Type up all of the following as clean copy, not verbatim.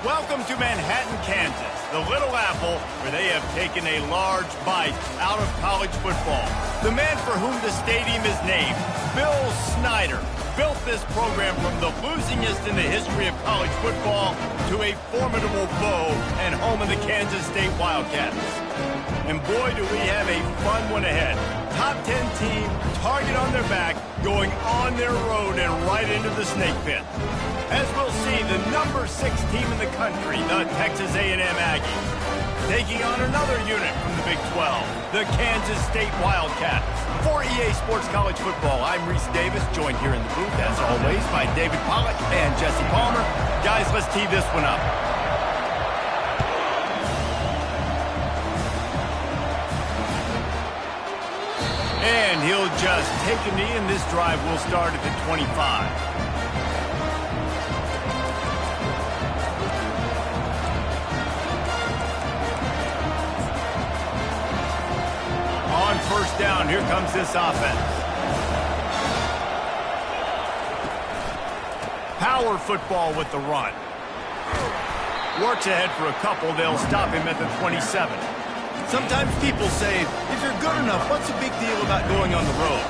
Welcome to Manhattan, Kansas, the Little Apple, where they have taken a large bite out of college football. The man for whom the stadium is named, Bill Snyder, built this program from the losingest in the history of college football to a formidable foe and home of the Kansas State Wildcats. And boy, do we have a fun one ahead. Top 10 team, target on their back, going on their road and right into the snake pit. As we'll see, the number 6 team in the country, the Texas A&M Aggies, taking on another unit from the Big 12, the Kansas State Wildcats. For EA Sports College Football, I'm Reese Davis, joined here in the booth, as always, by David Pollack and Jesse Palmer. Guys, let's tee this one up. And he'll just take a knee, and this drive will start at the 25. On first down, here comes this offense. Power football with the run. Works ahead for a couple. They'll stop him at the 27. Sometimes people say, if you're good enough, what's the big deal about going on the road?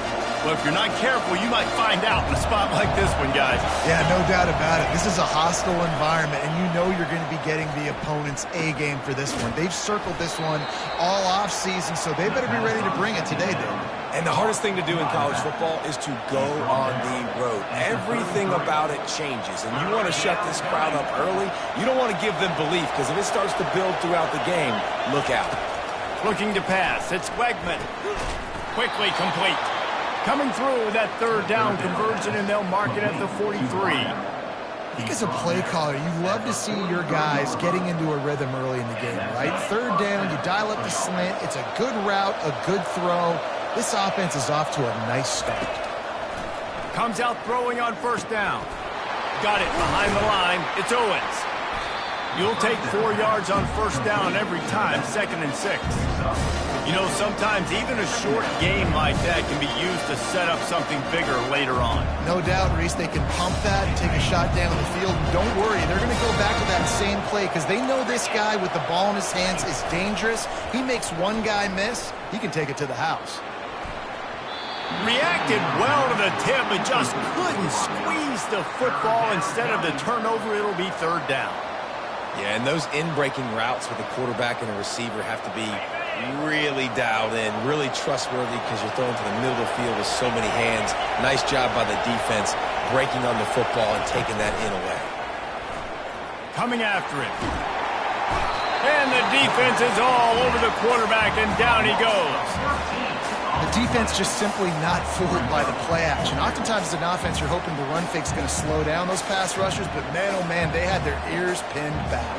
Well, if you're not careful, you might find out in a spot like this one, guys. Yeah, no doubt about it. This is a hostile environment, and you know you're going to be getting the opponent's A-game for this one. They've circled this one all off-season, so they better be ready to bring it today, Dave. And the hardest thing to do in college football is to go on the road. Everything about it changes, and you want to shut this crowd up early. You don't want to give them belief, because if it starts to build throughout the game, look out. Looking to pass. It's Wegman. Quickly complete. Coming through with that third down conversion, and they'll mark it at the 43. I think as a play caller, you love to see your guys getting into a rhythm early in the game, right? Third down, you dial up the slant. It's a good route, a good throw. This offense is off to a nice start. Comes out throwing on first down. Got it behind the line. It's Owens. You'll take 4 yards on first down every time, 2nd and 6. You know, sometimes even a short game like that can be used to set up something bigger later on. No doubt, Reese, they can pump that and take a shot down the field. And don't worry, they're going to go back to that same play because they know this guy with the ball in his hands is dangerous. He makes one guy miss, he can take it to the house. Reacted well to the tip, but just couldn't squeeze the football. Instead of the turnover, it'll be third down. Yeah, and those in-breaking routes with the quarterback and a receiver have to be really dialed in, really trustworthy because you're throwing to the middle of the field with so many hands. Nice job by the defense breaking on the football and taking that in away. Coming after it. And the defense is all over the quarterback, and down he goes. The defense just simply not fooled by the play action. Oftentimes as an offense, you're hoping the run fake's going to slow down those pass rushers, but man, oh man, they had their ears pinned back.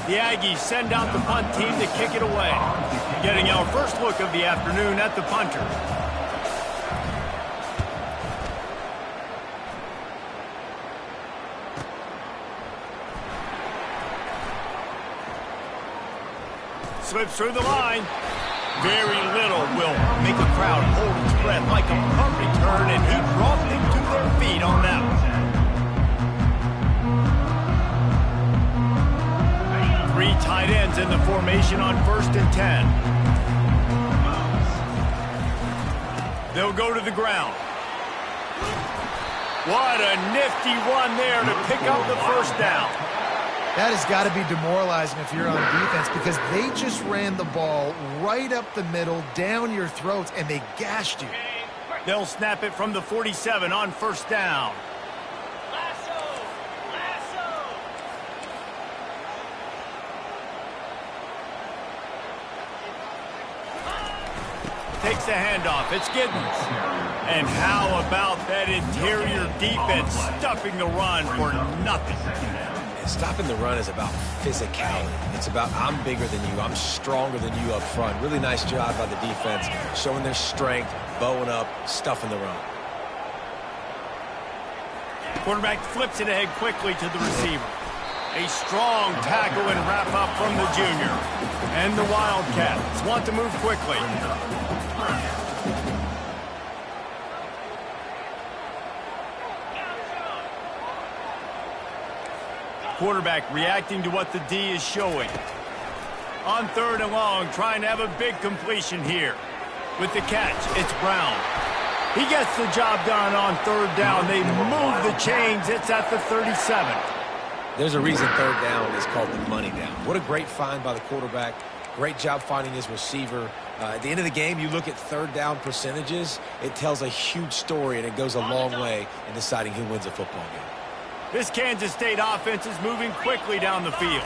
The Aggies send out the punt team to kick it away. Getting our first look of the afternoon at the punter. Slips through the line. Very little will make a crowd hold its breath like a punt return, and he brought them to their feet on that one. 3 tight ends in the formation on 1st and 10. They'll go to the ground. What a nifty run there to pick up the first down. That has got to be demoralizing if you're on defense because they just ran the ball right up the middle, down your throats, and they gashed you. They'll snap it from the 47 on first down. Takes the handoff. It's Giddens. And how about that interior defense stuffing the run for nothing? Stopping the run is about physicality. It's about I'm bigger than you, I'm stronger than you up front. Really nice job by the defense, showing their strength, bowing up, stuffing the run. Quarterback flips it ahead quickly to the receiver. A strong tackle and wrap up from the junior. And the Wildcats want to move quickly. quarterback reacting to what the D is showing. On 3rd and long, trying to have a big completion here. With the catch, it's Brown. He gets the job done on 3rd down. They move the chains. It's at the 37. There's a reason 3rd down is called the money down. What a great find by the quarterback. Great job finding his receiver. At the end of the game, you look at 3rd down percentages. It tells a huge story, and it goes a long way in deciding who wins a football game. This Kansas State offense is moving quickly down the field.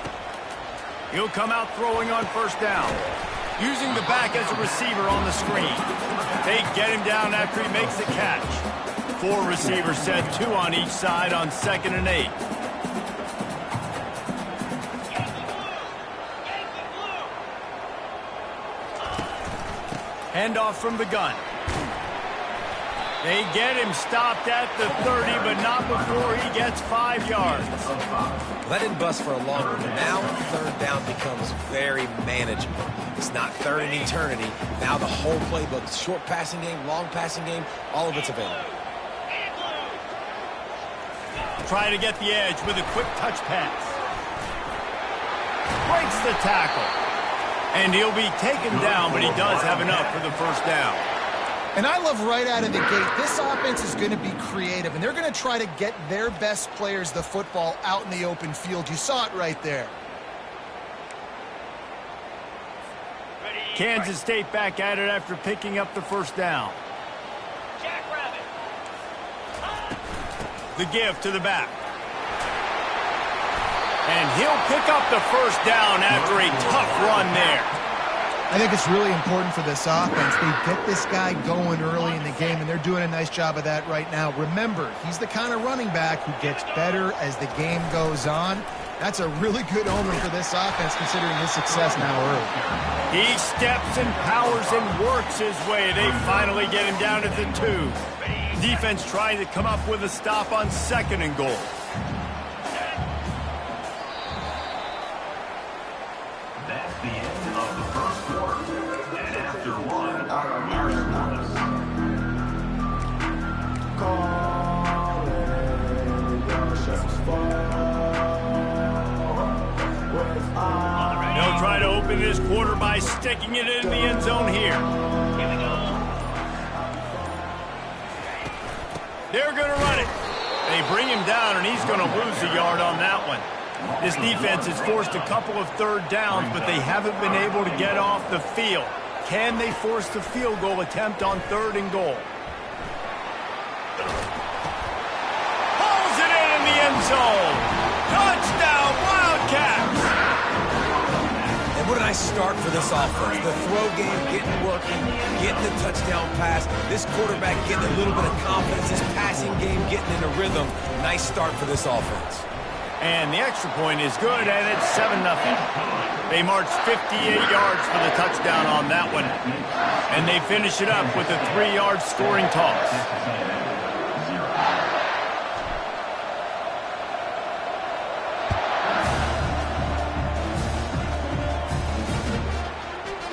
He'll come out throwing on 1st down. Using the back as a receiver on the screen. They get him down after he makes the catch. 4 receivers set, 2 on each side on 2nd and 8. Handoff from the gun. They get him stopped at the 30, but not before he gets 5 yards. Well, that didn't bust for a long one, but now 3rd down becomes very manageable. It's not 3rd and eternity. Now the whole playbook, short passing game, long passing game, all of it's available. Try to get the edge with a quick touch pass. Breaks the tackle. And he'll be taken down, but he does have enough for the 1st down. And I love right out of the gate, this offense is going to be creative, and they're going to try to get their best players the football out in the open field. You saw it right there. Kansas State back at it after picking up the 1st down. The give to the back. And he'll pick up the 1st down after a tough run there. I think it's really important for this offense. They get this guy going early in the game, and they're doing a nice job of that right now. Remember, he's the kind of running back who gets better as the game goes on. That's a really good omen for this offense, considering his success now early. He steps and powers and works his way. They finally get him down at the 2. Defense trying to come up with a stop on 2nd and goal. That's the end of the 1st quarter. And after one, our They'll try to open this quarter by sticking it in the end zone here. They're going to run it. They bring him down, and he's going to lose a yard on that one. This defense has forced a couple of 3rd downs, but they haven't been able to get off the field. Can they force the field goal attempt on 3rd and goal? Pulls it in the end zone. Touchdown, Wildcats! And what a nice start for this offense. The throw game getting working, getting the touchdown pass. This quarterback getting a little bit of confidence. This passing game getting in a rhythm. Nice start for this offense. And the extra point is good, and it's 7-0. They march 58 yards for the touchdown on that one. And they finish it up with a 3-yard scoring toss.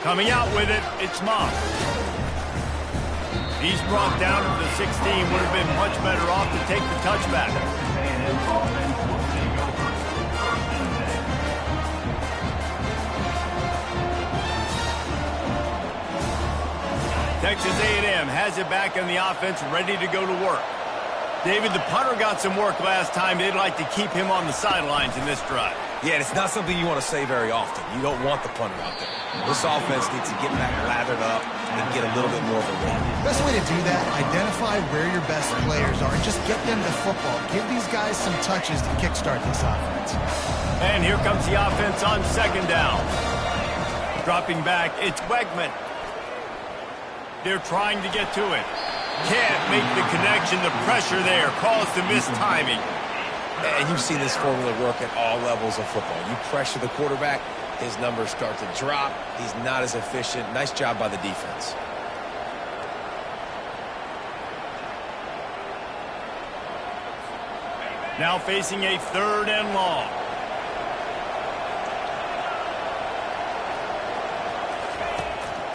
Coming out with it, it's Moss. He's brought down to the 16. Would have been much better off to take the touchback. Texas A&M has it back in the offense, ready to go to work. David, the punter got some work last time. They'd like to keep him on the sidelines in this drive. Yeah, it's not something you want to say very often. You don't want the punter out there. This offense needs to get back lathered up and get a little bit more of a run. Best way to do that, identify where your best players are and just get them the football. Give these guys some touches to kickstart this offense. And here comes the offense on 2nd down. Dropping back, it's Wegman. They're trying to get to it. Can't make the connection. The pressure there caused the missed timing. And you've seen this formula work at all levels of football. You pressure the quarterback, his numbers start to drop. He's not as efficient. Nice job by the defense. Now facing a 3rd and long.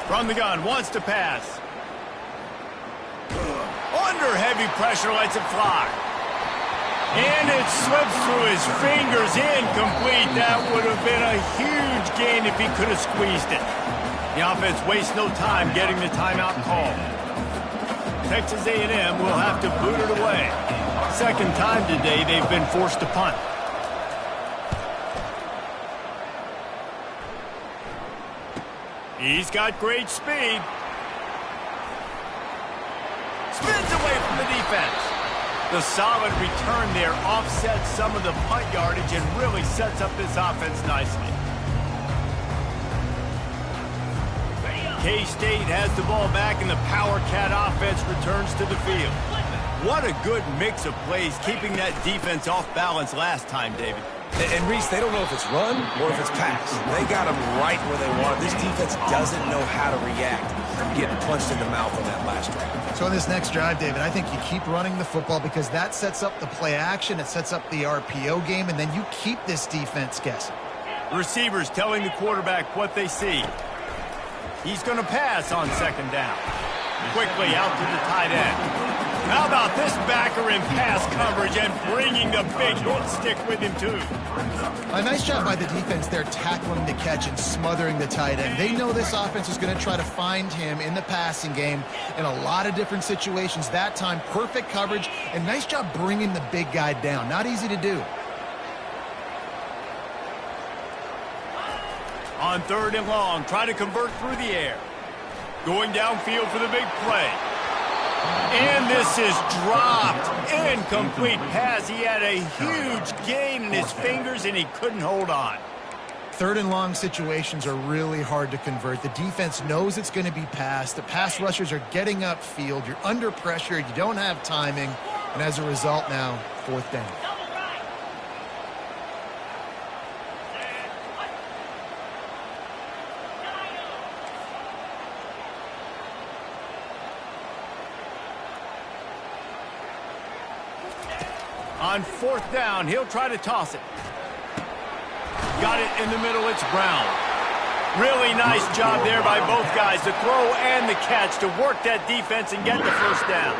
From the gun, wants to pass. Under heavy pressure, lets it fly. And it slips through his fingers, incomplete. That would have been a huge gain if he could have squeezed it. The offense wastes no time getting the timeout call. Texas A&M will have to boot it away. Second time today they've been forced to punt. He's got great speed. Spins away from the defense. The solid return there offsets some of the punt yardage and really sets up this offense nicely. K-State has the ball back and the Power Cat offense returns to the field. What a good mix of plays, keeping that defense off balance last time, David. And Reese, they don't know if it's run or if it's pass. They got them right where they want it. This defense doesn't know how to react from getting punched in the mouth on that last drive. So in this next drive, David, I think you keep running the football because that sets up the play action, it sets up the RPO game, and then you keep this defense guessing. Receivers telling the quarterback what they see. He's going to pass on second down. Quickly out to the tight end. How about this backer in pass coverage and bringing the big hit stick with him, too? A nice job by the defense there tackling the catch and smothering the tight end. They know this offense is going to try to find him in the passing game in a lot of different situations. That time, perfect coverage and nice job bringing the big guy down. Not easy to do. On third and long, try to convert through the air. Going downfield for the big play. And this is dropped. Incomplete pass. He had a huge gain in his fingers, and he couldn't hold on. Third and long situations are really hard to convert. The defense knows it's going to be passed. The pass rushers are getting upfield. You're under pressure. You don't have timing. And as a result now, fourth down. On fourth down, he'll try to toss it. Got it in the middle, it's Brown. Really nice job there by both guys, the throw and the catch to work that defense and get the first down.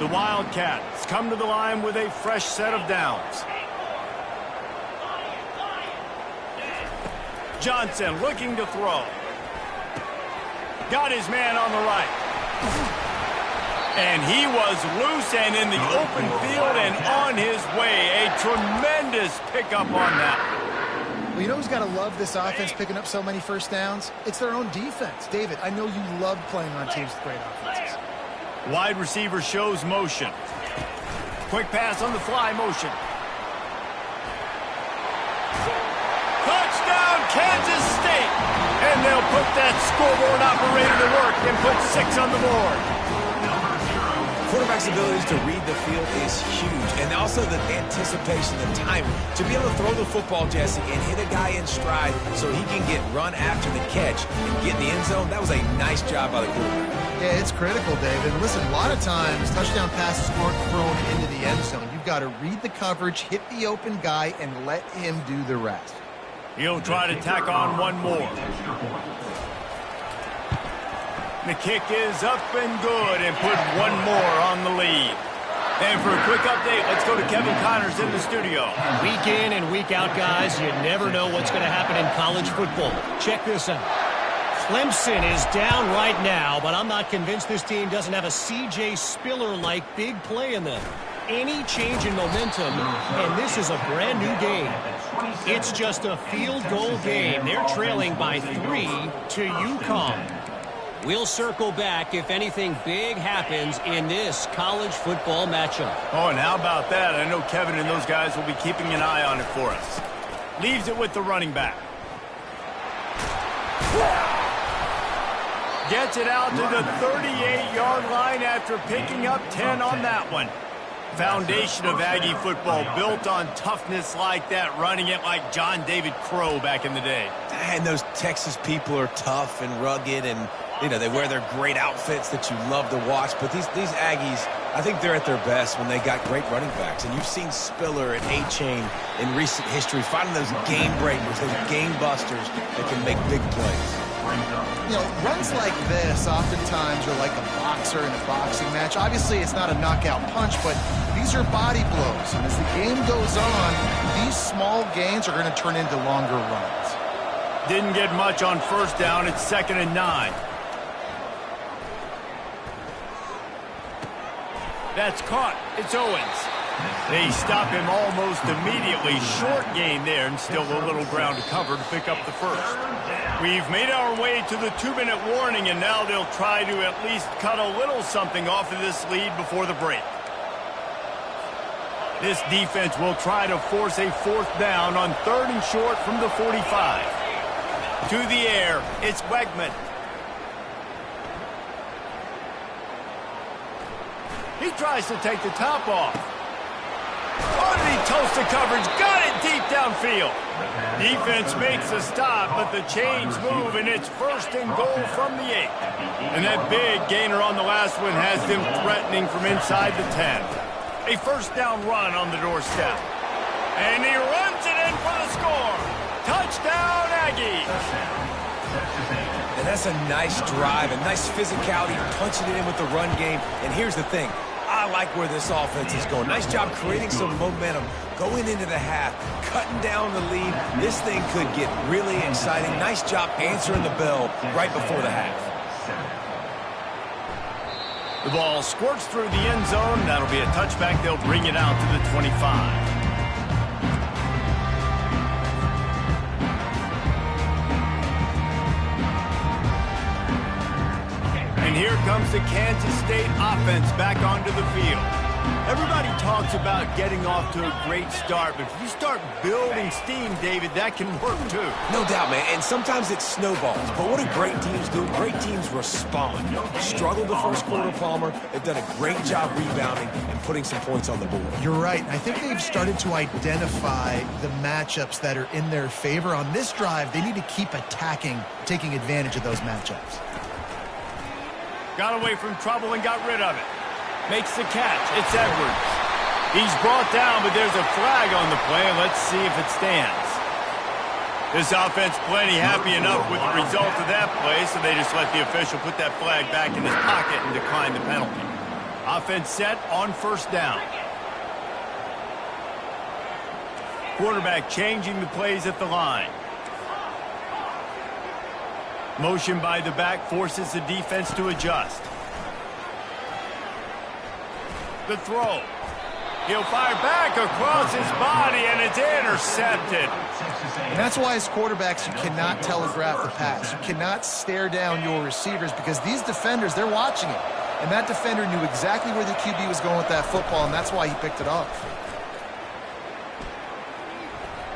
The Wildcats come to the line with a fresh set of downs. Johnson looking to throw. Got his man on the right. And he was loose and in the open field and on his way. A tremendous pickup on that. Well, you know who's got to love this offense picking up so many first downs? It's their own defense. David, I know you love playing on teams with great offenses. Wide receiver shows motion. Quick pass on the fly motion. Touchdown, Kansas State! And they'll put that scoreboard operator to work and put 6 on the board. Quarterback's abilities to read the field is huge, and also the anticipation, the timing. To be able to throw the football, Jesse, and hit a guy in stride so he can get run after the catch and get in the end zone, that was a nice job by the quarterback. Yeah, it's critical, David. Listen, a lot of times, touchdown passes aren't thrown into the end zone. You've got to read the coverage, hit the open guy, and let him do the rest. He'll try to tack on one more. The kick is up and good and put one more on the lead. And for a quick update, let's go to Kevin Connors in the studio. Week in and week out, guys, you never know what's going to happen in college football. Check this out. Clemson is down right now, but I'm not convinced this team doesn't have a C.J. Spiller-like big play in them. Any change in momentum, and this is a brand new game. It's just a field goal game. They're trailing by 3 to UConn. We'll circle back if anything big happens in this college football matchup. Oh, and how about that? I know Kevin and those guys will be keeping an eye on it for us. Leaves it with the running back. Gets it out to the 38-yard line after picking up 10 on that one. Foundation of Aggie football built on toughness like that, running it like John David Crow back in the day. And those Texas people are tough and rugged, and you know, they wear their great outfits that you love to watch. But these Aggies, I think they're at their best when they got great running backs. And you've seen Spiller and A-Chain in recent history finding those game breakers, those game busters that can make big plays. You know, runs like this oftentimes are like a boxer in a boxing match. Obviously, it's not a knockout punch, but these are body blows. And as the game goes on, these small gains are going to turn into longer runs. Didn't get much on first down. It's 2nd and 9. That's caught. It's Owens. They stop him almost immediately. Short gain there, and still a little ground to cover to pick up the first. We've made our way to the 2-minute warning, and now they'll try to at least cut a little something off of this lead before the break. This defense will try to force a 4th down on 3rd and short from the 45. To the air, it's Wegman. He tries to take the top off. Underneath toasted coverage, got it deep downfield. Defense makes a stop, but the chains move, and it's 1st and goal from the 8. And that big gainer on the last one has them threatening from inside the 10. A 1st down run on the doorstep. And he runs it in for the score. Touchdown, Aggies. And that's a nice drive, a nice physicality, punching it in with the run game. And here's the thing. I like where this offense is going. Nice job creating some momentum, going into the half, cutting down the lead. This thing could get really exciting. Nice job answering the bell right before the half. The ball squirts through the end zone. That'll be a touchback. They'll bring it out to the 25. And here comes the Kansas State offense back onto the field. Everybody talks about getting off to a great start, but if you start building steam, David, that can work too. No doubt, man, and sometimes it snowballs. But what do great teams do? Great teams respond. Struggled the first quarter, Palmer. They've done a great job rebounding and putting some points on the board. You're right. I think they've started to identify the matchups that are in their favor. On this drive, they need to keep attacking, taking advantage of those matchups. Got away from trouble and got rid of it. Makes the catch. It's Edwards. He's brought down, but there's a flag on the play. Let's see if it stands. This offense plenty happy enough with the result of that play, so they just let the official put that flag back in his pocket and decline the penalty. Offense set on 1st down. Quarterback changing the plays at the line. Motion by the back forces the defense to adjust. The throw. He'll fire back across his body, and it's intercepted. And that's why as quarterbacks, you cannot telegraph the pass. You cannot stare down your receivers because these defenders, they're watching it. And that defender knew exactly where the QB was going with that football, and that's why he picked it off.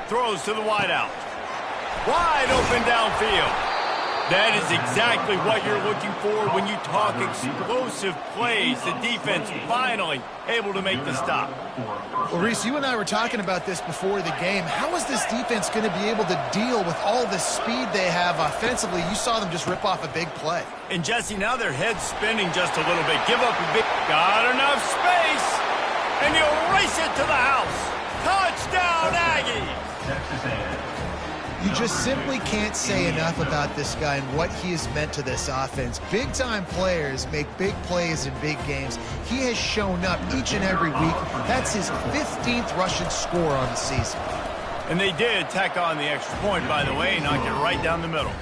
Throws to the wideout. Wide open downfield. That is exactly what you're looking for when you talk explosive plays. The defense finally able to make the stop. Well, Reese, you and I were talking about this before the game. How is this defense going to be able to deal with all the speed they have offensively? You saw them just rip off a big play. And, Jesse, now their head's spinning just a little bit. Give up a big... Got enough space. And you'll race it to the house. Touchdown, Aggies. You just simply can't say enough about this guy and what he has meant to this offense. Big-time players make big plays in big games. He has shown up each and every week. That's his 15th rushing score on the season. And they did tack on the extra point, by the way, knock it right down the middle.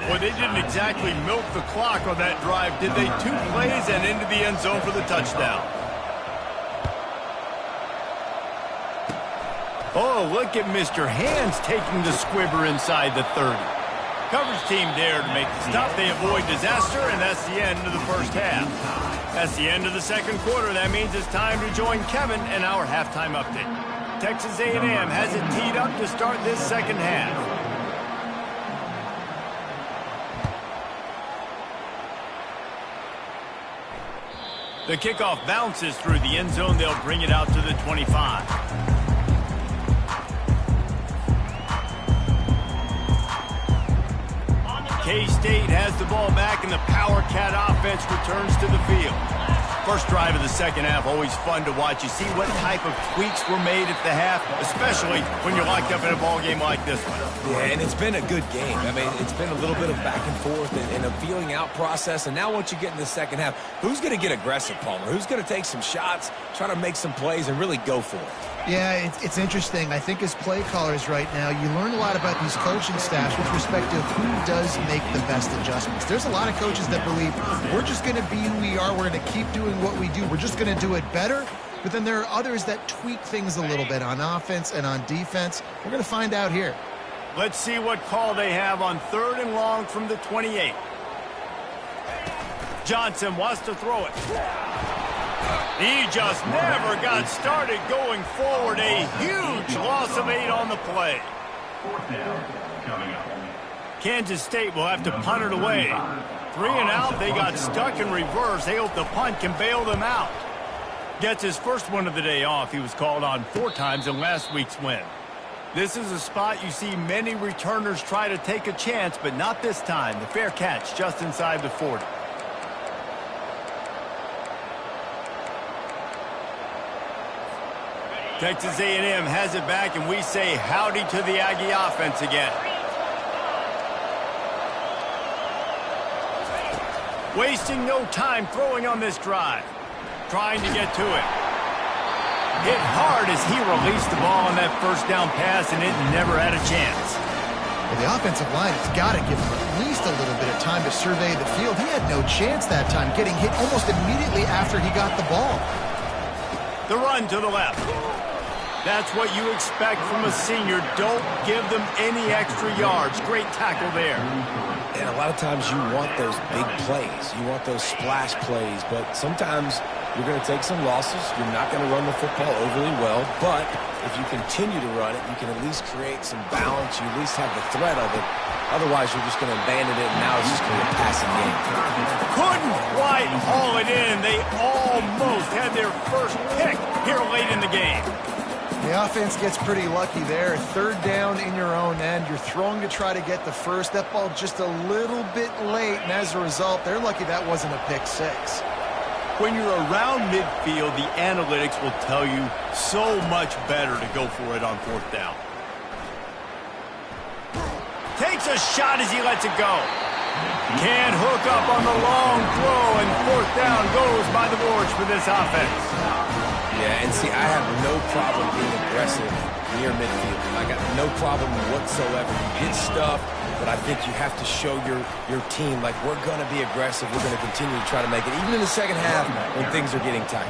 Well, they didn't exactly milk the clock on that drive, did they? 2 plays and into the end zone for the touchdown. Oh, look at Mr. Hands taking the squibber inside the 30. Coverage team there to make the stop. They avoid disaster, and that's the end of the first half. That's the end of the second quarter. That means it's time to join Kevin and our halftime update. Texas A&M has it teed up to start this second half. The kickoff bounces through the end zone. They'll bring it out to the 25. K-State has the ball back, and the Power Cat offense returns to the field. First drive of the second half, always fun to watch. You see what type of tweaks were made at the half, especially when you're locked up in a ball game like this one. Yeah, and it's been a good game. I mean, it's been a little bit of back and forth and a feeling out process. And now once you get in the second half, who's going to get aggressive, Palmer? Who's going to take some shots, try to make some plays, and really go for it? Yeah, it's interesting. I think as play callers right now, you learn a lot about these coaching staffs with respect to who does make the best adjustments. There's a lot of coaches that believe we're just going to be who we are. We're going to keep doing what we do. We're just going to do it better. But then there are others that tweak things a little bit on offense and on defense. We're going to find out here. Let's see what call they have on 3rd and long from the 28. Johnson wants to throw it. He just never got started going forward. A huge loss of 8 on the play. 4th down coming up. Kansas State will have to punt it away. 3 and out, they got stuck in reverse. They hope the punt can bail them out. Gets his first one of the day off. He was called on 4 times in last week's win. This is a spot you see many returners try to take a chance, but not this time. The fair catch just inside the 40. Texas A&M has it back, and we say howdy to the Aggie offense again. Wasting no time throwing on this drive. Trying to get to it. Hit hard as he released the ball on that first down pass, and it never had a chance. Well, the offensive line has got to give him at least a little bit of time to survey the field. He had no chance that time, getting hit almost immediately after he got the ball. The run to the left. That's what you expect from a senior. Don't give them any extra yards. Great tackle there. And a lot of times you want those big plays. You want those splash plays. But sometimes you're going to take some losses. You're not going to run the football overly well. But if you continue to run it, you can at least create some balance. You at least have the threat of it. Otherwise, you're just going to abandon it, and now it's just going to be a passing game. Couldn't quite haul it in. They almost had their first pick here late in the game. The offense gets pretty lucky there. 3rd down in your own end. You're throwing to try to get the first. That ball just a little bit late, and as a result, they're lucky that wasn't a pick 6. When you're around midfield, the analytics will tell you so much better to go for it on 4th down. Takes a shot as he lets it go. Can't hook up on the long throw, and 4th down goes by the boards for this offense. Yeah, and see, I have no problem being aggressive near midfield. I got no problem whatsoever. You get stuff, but I think you have to show your team, like, we're going to be aggressive. We're going to continue to try to make it, even in the second half when things are getting tight.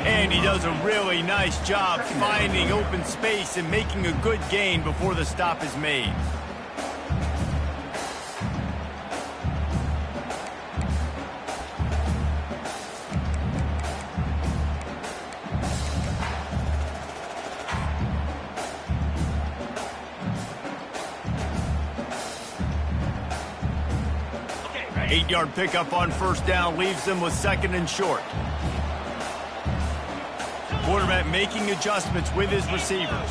And he does a really nice job finding open space and making a good gain before the stop is made. Okay, 8-yard pickup on 1st down leaves them with 2nd and short. Quarterback making adjustments with his receivers.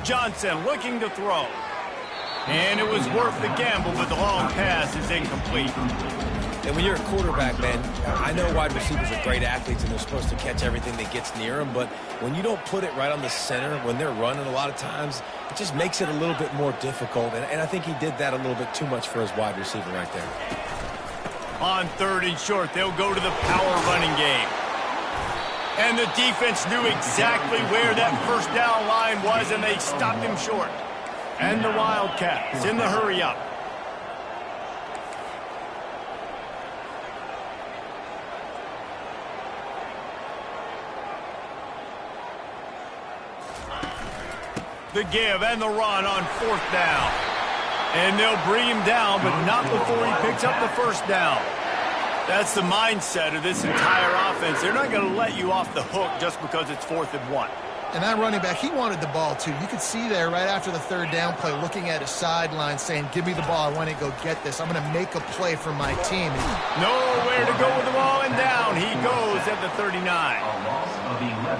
Johnson looking to throw. And it was worth the gamble, but the long pass is incomplete. And when you're a quarterback, man, I know wide receivers are great athletes and they're supposed to catch everything that gets near them, but when you don't put it right on the center, when they're running a lot of times, it just makes it a little bit more difficult. And I think he did that a little bit too much for his wide receiver right there. On 3rd and short, they'll go to the power running game. And the defense knew exactly where that 1st down line was, and they stopped him short. And the Wildcats in the hurry-up. The give and the run on 4th down. And they'll bring him down, but not before he picks up the 1st down. That's the mindset of this entire offense. They're not going to let you off the hook just because it's 4th and 1. And that running back, he wanted the ball, too. You could see there right after the 3rd down play, looking at his sideline, saying, give me the ball. I want to go get this. I'm going to make a play for my team. Nowhere to go with the ball, and down he goes at the 39.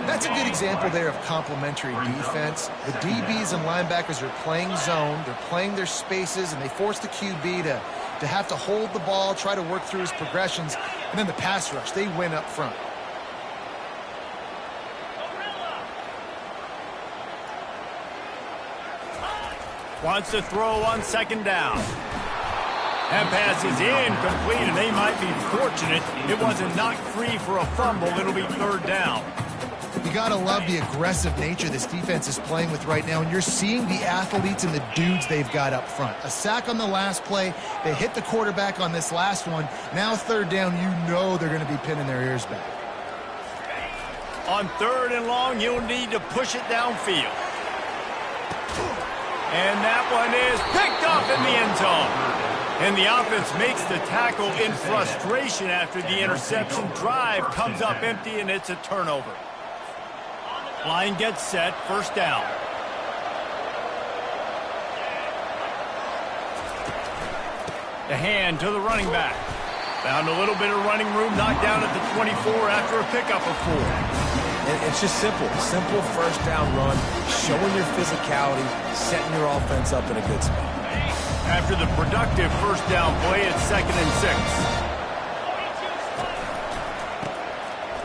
That's a good example there of complementary defense. The DBs and linebackers are playing zone. They're playing their spaces, and they force the QB to to have to hold the ball, try to work through his progressions, and then the pass rush. They win up front. Wants to throw on second down. That pass is incomplete, and they might be fortunate it wasn't knocked free for a fumble. It'll be third down. You got to love the aggressive nature this defense is playing with right now, and you're seeing the athletes and the dudes they've got up front. A sack on the last play. They hit the quarterback on this last one. Now third down, you know they're going to be pinning their ears back. On third and long, you'll need to push it downfield. And that one is picked off in the end zone. And the offense makes the tackle in frustration after the interception. Drive comes up empty, and it's a turnover. Line gets set, first down. The hand to the running back. Found a little bit of running room, knocked down at the 24 after a pickup of 4. And it's just simple. Simple first down run, showing your physicality, setting your offense up in a good spot. After the productive first down play, it's 2nd and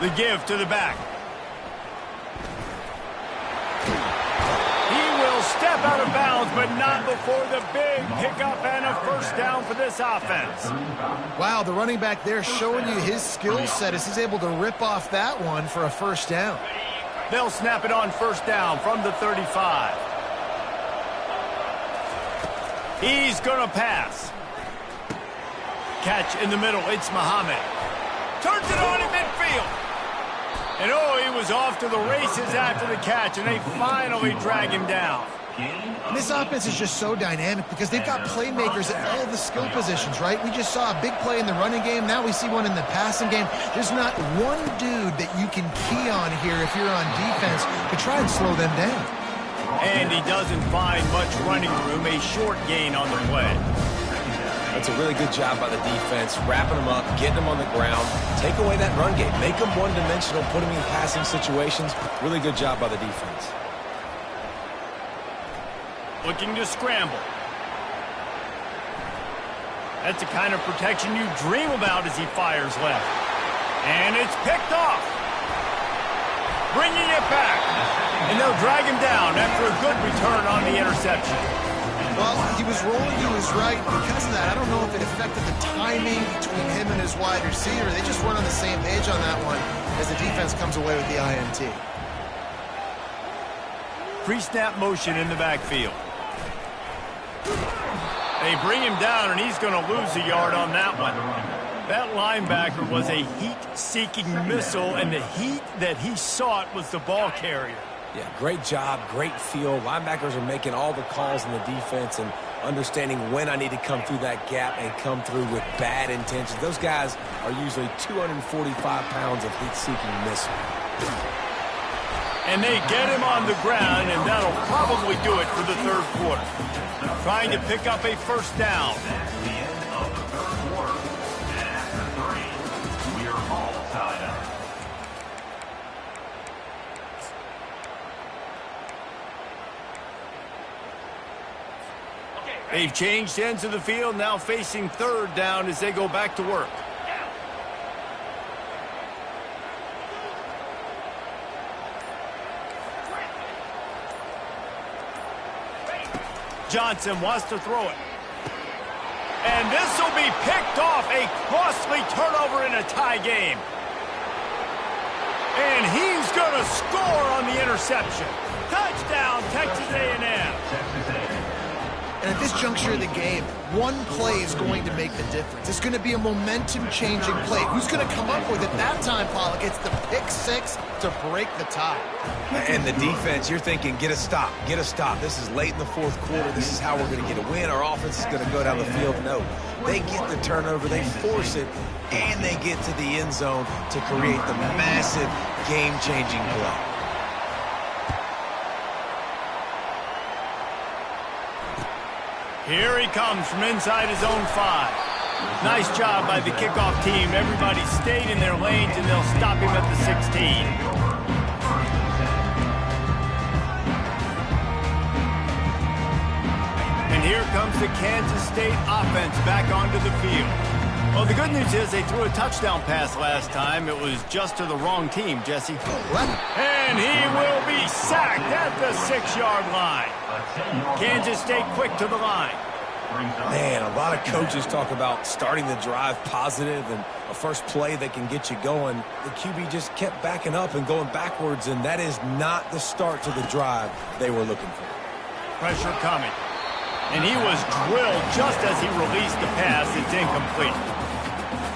6. The give to the back. He will step out of bounds, but not before the big pickup and a first down for this offense. Wow, the running back there showing you his skill set as he's able to rip off that one for a first down. They'll snap it on first down from the 35. He's going to pass. Catch in the middle. It's Muhammad. Turns it on in midfield. And oh, he was off to the races after the catch, and they finally drag him down. And this offense is just so dynamic because they've got playmakers at all the skill positions, right? We just saw a big play in the running game. Now we see one in the passing game. There's not one dude that you can key on here if you're on defense to try and slow them down. And he doesn't find much running room, a short gain on the play. That's a really good job by the defense, wrapping them up, getting them on the ground, take away that run game, make them one-dimensional, put them in passing situations. Really good job by the defense. Looking to scramble. That's the kind of protection you dream about as he fires left. And it's picked off. Bringing it back. And they'll drag him down after a good return on the interception. Well, he was rolling to his right. Because of that, I don't know if it affected the timing between him and his wide receiver. They just weren't on the same page on that one as the defense comes away with the INT. Pre-snap motion in the backfield. They bring him down, and he's going to lose a yard on that one. That linebacker was a heat-seeking missile, and the heat that he sought was the ball carrier. Yeah, great job, great feel. Linebackers are making all the calls in the defense and understanding when I need to come through that gap and come through with bad intentions. Those guys are usually 245 pounds of heat-seeking missile. And they get him on the ground, and that'll probably do it for the third quarter. Trying to pick up a first down. That's the end of the third quarter. And after 3, we are all tied up. They've changed ends of the field, now facing third down as they go back to work. Johnson wants to throw it. And this will be picked off, a costly turnover in a tie game. And he's going to score on the interception. Touchdown, Texas A&M. And at this juncture of the game, one play is going to make the difference. It's going to be a momentum-changing play. Who's going to come up with it that time, Pollock? It's the pick six to break the tie. And the defense, you're thinking, get a stop, get a stop. This is late in the fourth quarter. This is how we're going to get a win. Our offense is going to go down the field. No, they get the turnover, they force it, and they get to the end zone to create the massive game-changing play. Here he comes from inside his own 5. Nice job by the kickoff team. Everybody stayed in their lanes, and they'll stop him at the 16. And here comes the Kansas State offense back onto the field. Well, the good news is they threw a touchdown pass last time. It was just to the wrong team, Jesse. What? And he will be sacked at the 6-yard line. Kansas State quick to the line. Man, a lot of coaches talk about starting the drive positive and a first play that can get you going. The QB just kept backing up and going backwards, and that is not the start to the drive they were looking for. Pressure coming. And he was drilled just as he released the pass. It's incomplete.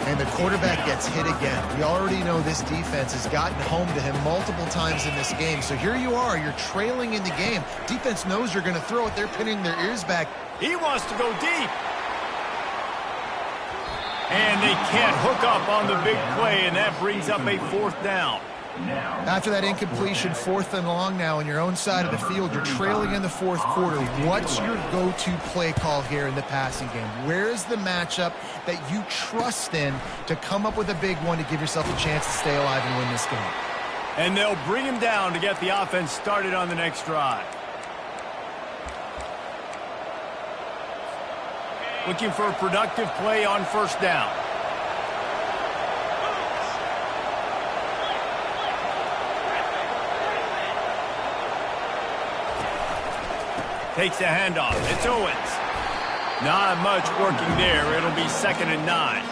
And the quarterback gets hit again. We already know this defense has gotten home to him multiple times in this game. So here you are. You're trailing in the game. Defense knows you're going to throw it. They're pinning their ears back. He wants to go deep. And they can't hook up on the big play, and that brings up a 4th down. After that incompletion, 4th and long now on your own side of the field. You're trailing in the 4th quarter. What's your go-to play call here in the passing game? Where is the matchup that you trust in to come up with a big one to give yourself a chance to stay alive and win this game? And they'll bring him down to get the offense started on the next drive. Looking for a productive play on 1st down. Takes the handoff. It's Owens. Not much working there. It'll be 2nd and 9.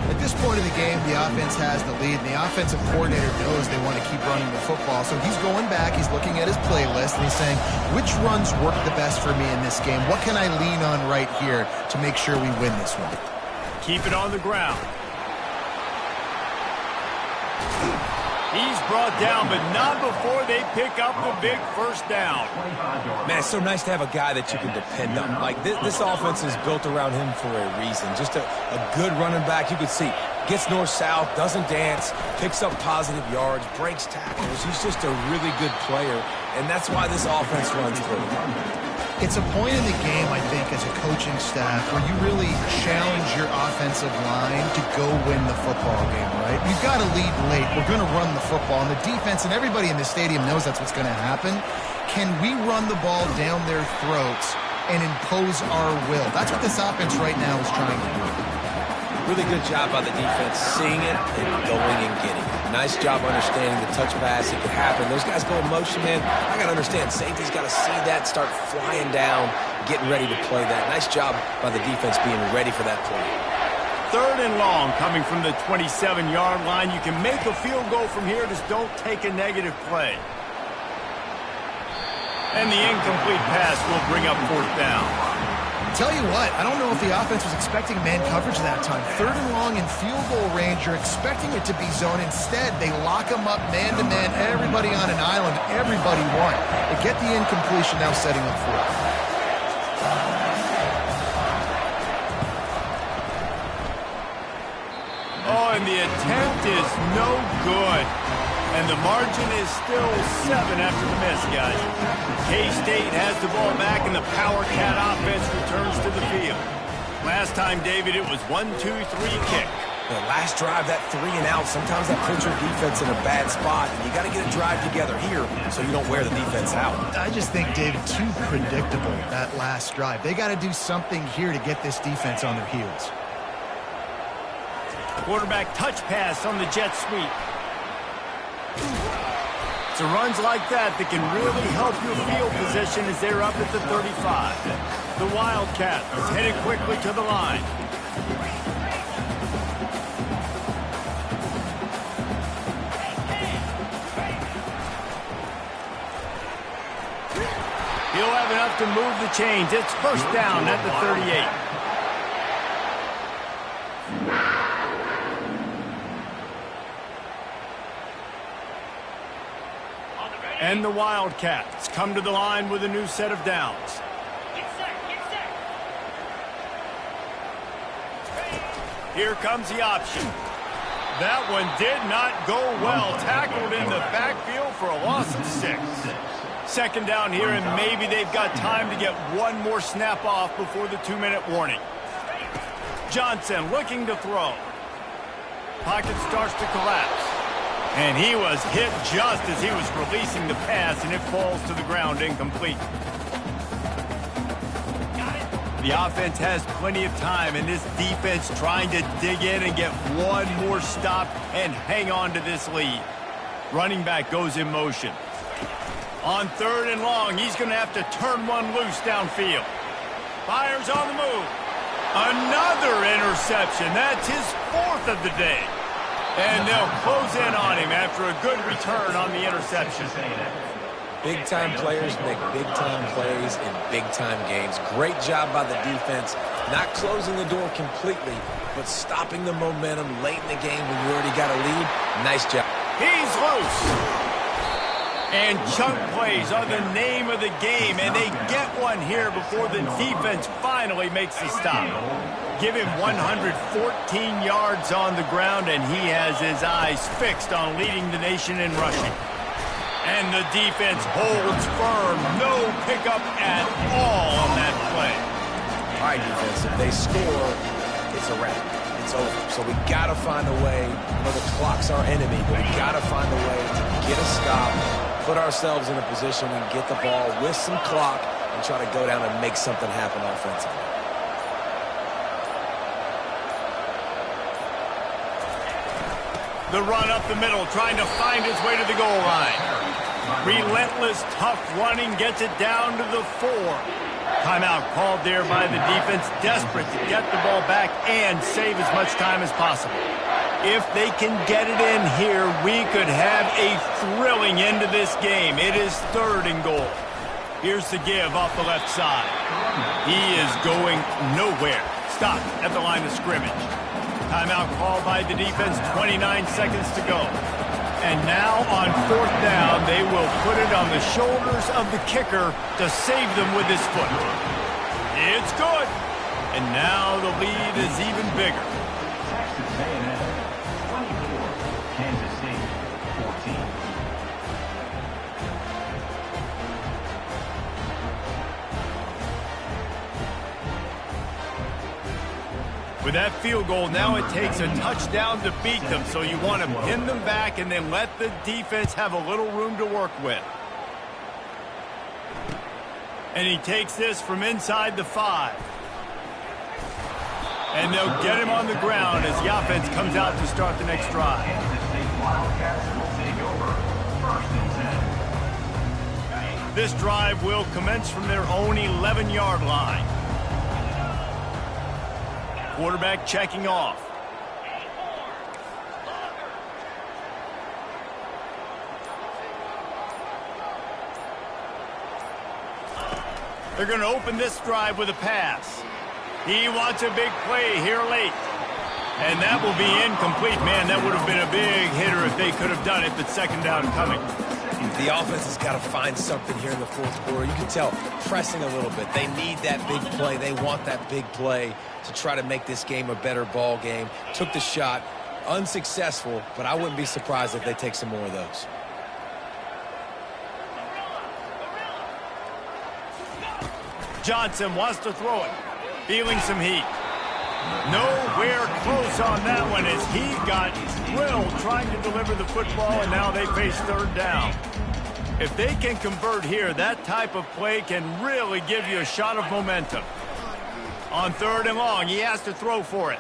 At this point in the game, the offense has the lead, and the offensive coordinator knows they want to keep running the football. So he's going back, he's looking at his playlist, and he's saying, which runs work the best for me in this game? What can I lean on right here to make sure we win this one? Keep it on the ground. He's brought down, but not before they pick up the big 1st down. Man, it's so nice to have a guy that you can depend on. Like, this offense is built around him for a reason. Just a good running back. You can see, gets north-south, doesn't dance, picks up positive yards, breaks tackles. He's just a really good player, and that's why this offense runs good. It's a point in the game, I think, as a coaching staff where you really challenge your offensive line to go win the football game, right? You've got to lead late. We're going to run the football, and the defense and everybody in the stadium knows that's what's going to happen. Can we run the ball down their throats and impose our will? That's what this offense right now is trying to do. Really good job by the defense, seeing it and going and getting it. Nice job understanding the touch pass. It could happen. Those guys go in motion, man. I got to understand, safety's got to see that, start flying down, getting ready to play that. Nice job by the defense being ready for that play. 3rd and long coming from the 27-yard line. You can make a field goal from here. Just don't take a negative play. And the incomplete pass will bring up 4th down. Tell you what, I don't know if the offense was expecting man coverage that time. 3rd and long in field goal range, you're expecting it to be zone. Instead, they lock them up man-to-man, everybody on an island, everybody won. They get the incompletion, now setting up 4th. Oh, and the attempt is no good. And the margin is still 7 after the miss, guys. K-State has the ball back, and the Power Cat offense returns to the field. Last time, David, it was 1-2-3 kick. The last drive, that 3 and out, sometimes that puts your defense in a bad spot, and you got to get a drive together here so you don't wear the defense out. I just think, David, too predictable, that last drive. They got to do something here to get this defense on their heels. Quarterback touch pass on the jet sweep. It's runs like that can really help your field position as they're up at the 35. The Wildcat is headed quickly to the line. He'll have enough to move the chains. It's 1st down at the 38. And the Wildcats come to the line with a new set of downs. Here comes the option. That one did not go well. Tackled in the backfield for a loss of 6. 2nd down here, and maybe they've got time to get one more snap off before the 2-minute warning. Johnson looking to throw. Pocket starts to collapse. And he was hit just as he was releasing the pass, and it falls to the ground incomplete. The offense has plenty of time, and this defense trying to dig in and get one more stop and hang on to this lead. Running back goes in motion. On 3rd and long, he's going to have to turn one loose downfield. Fires on the move. Another interception. That's his 4th of the day. And they'll close in on him after a good return on the interception. Big-time players make big-time plays in big-time games. Great job by the defense, not closing the door completely, but stopping the momentum late in the game when you already got a lead. Nice job. He's loose. And chunk plays are the name of the game, and they get one here before the defense finally makes the stop. Give him 114 yards on the ground, and he has his eyes fixed on leading the nation in rushing. And the defense holds firm. No pickup at all on that play. All right, defense, if they score, it's a wrap. It's over. So we got to find a way. The clock's our enemy, but we got to find a way to get a stop, put ourselves in a position and get the ball with some clock and try to go down and make something happen offensively. The run up the middle, trying to find his way to the goal line. Relentless, tough running, gets it down to the 4. Timeout called there by the defense, desperate to get the ball back and save as much time as possible. If they can get it in here, we could have a thrilling end to this game. It is 3rd and goal. Here's the give off the left side. He is going nowhere. Stop at the line of scrimmage. Timeout called by the defense, 29 seconds to go. And now on 4th down, they will put it on the shoulders of the kicker to save them with his foot. It's good. And now the lead is even bigger. Texas A&M 24, Kansas State 14. With that field goal, now it takes a touchdown to beat them, so you want to pin them back and then let the defense have a little room to work with. And he takes this from inside the 5. And they'll get him on the ground as the offense comes out to start the next drive. Kansas State Wildcats will take over 1st and 10. This drive will commence from their own 11-yard line. Quarterback checking off. They're going to open this drive with a pass. He wants a big play here late. And that will be incomplete. Man, that would have been a big hitter if they could have done it, but 2nd down coming. The offense has got to find something here in the 4th quarter. You can tell, pressing a little bit. They need that big play. They want that big play to try to make this game a better ball game. Took the shot, unsuccessful, but I wouldn't be surprised if they take some more of those. Johnson wants to throw it. Feeling some heat. Nowhere close on that one as he got drilled trying to deliver the football, and now they face 3rd down. If they can convert here, that type of play can really give you a shot of momentum. On 3rd and long, he has to throw for it.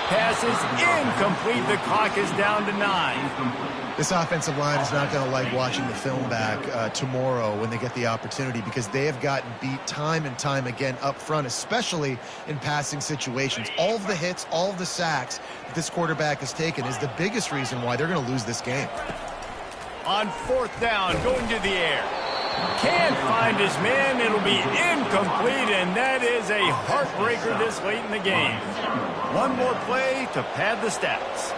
Pass is incomplete. The clock is down to 9. This offensive line is not going to like watching the film back tomorrow when they get the opportunity, because they have gotten beat time and time again up front, especially in passing situations. All of the hits, all of the sacks that this quarterback has taken is the biggest reason why they're going to lose this game. On 4th down, going to the air. Can't find his man. It'll be incomplete, and that is a heartbreaker this late in the game. One more play to pad the stats.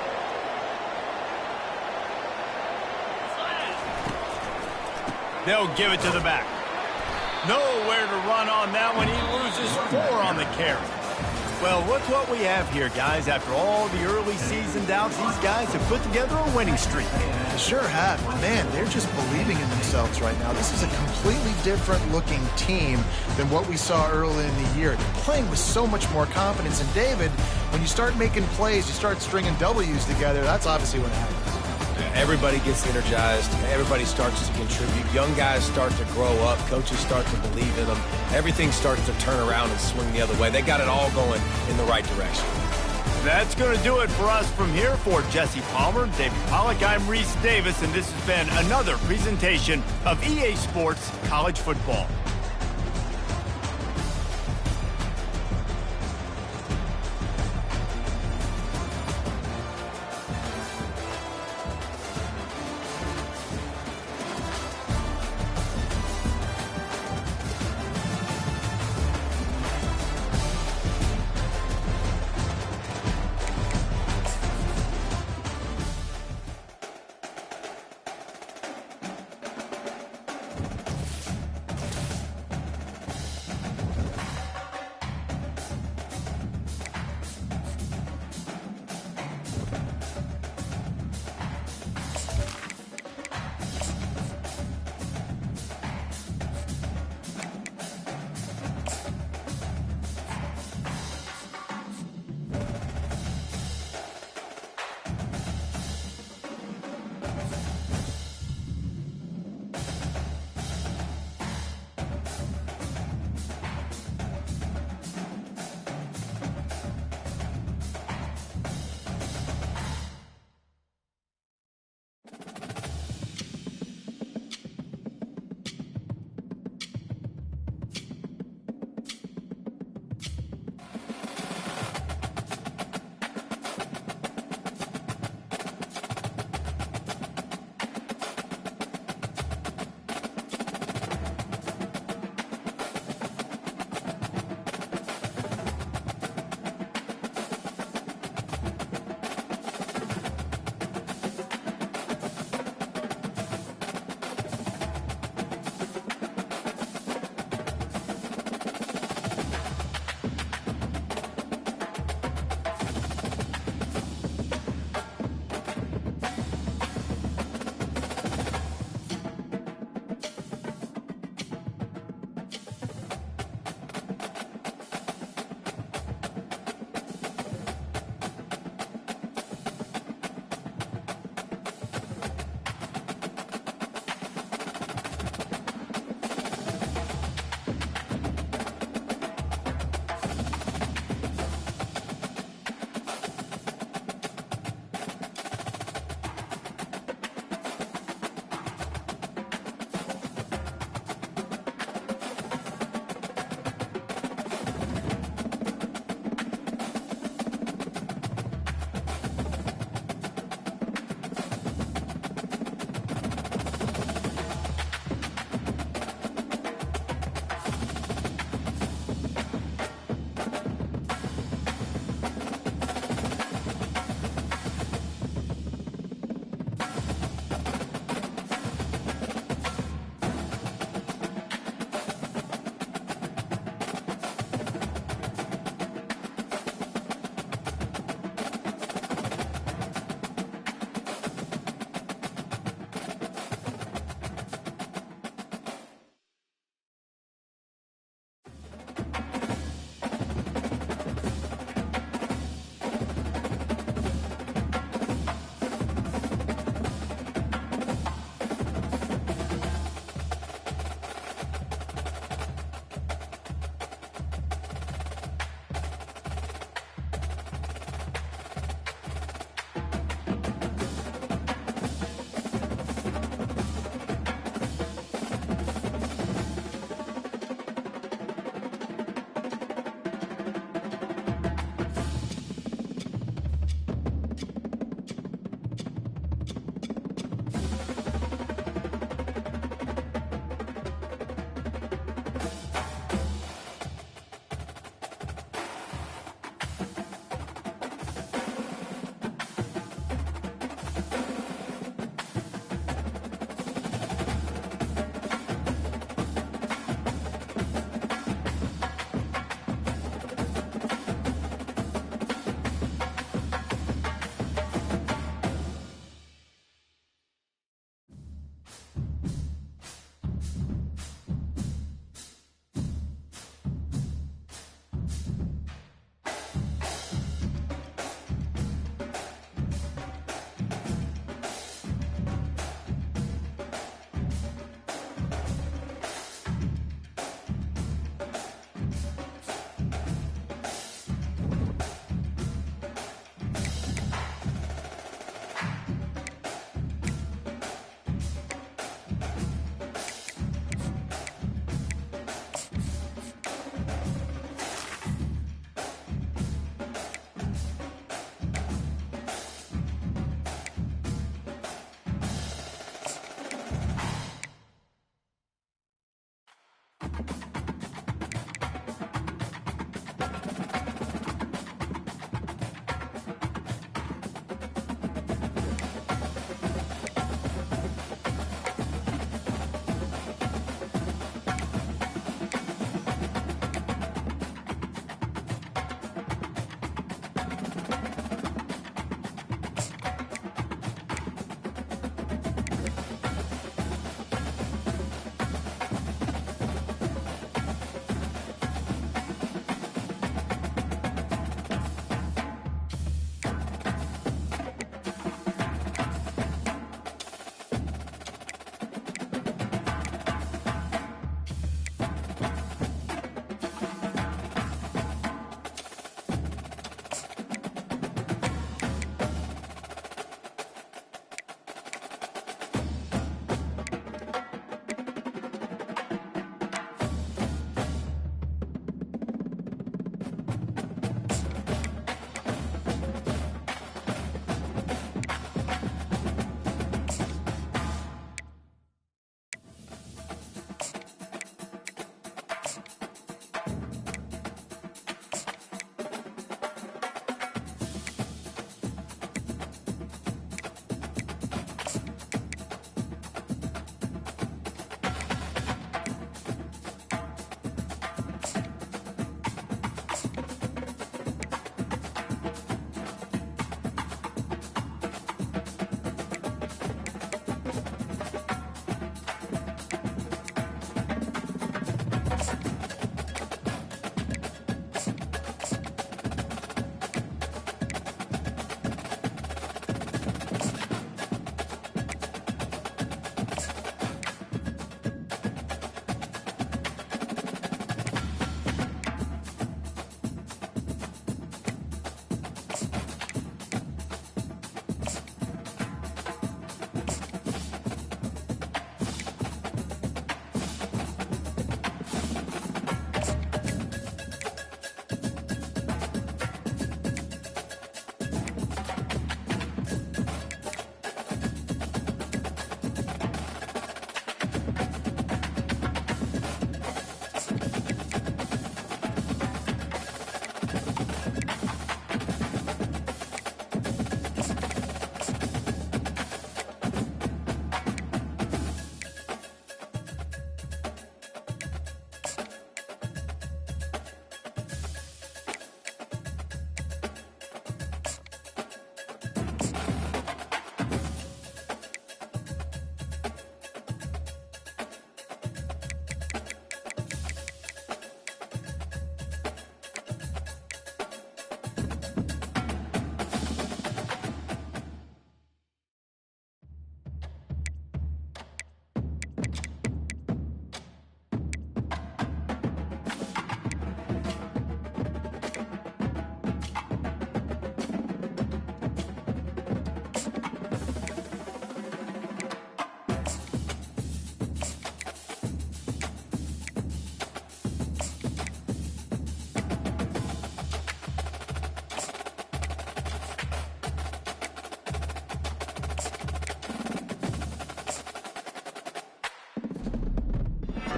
They'll give it to the back. Nowhere to run on that one. He loses 4 on the carry. Well, look what we have here, guys. After all the early season doubts, these guys have put together a winning streak. They sure have. Man, they're just believing in themselves right now. This is a completely different-looking team than what we saw early in the year. They're playing with so much more confidence. And, David, when you start making plays, you start stringing W's together, that's obviously what happens. Everybody gets energized. Everybody starts to contribute. Young guys start to grow up. Coaches start to believe in them. Everything starts to turn around and swing the other way. They got it all going in the right direction. That's going to do it for us from here. For Jesse Palmer, David Pollack, I'm Reese Davis, and this has been another presentation of EA Sports College Football.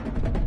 it.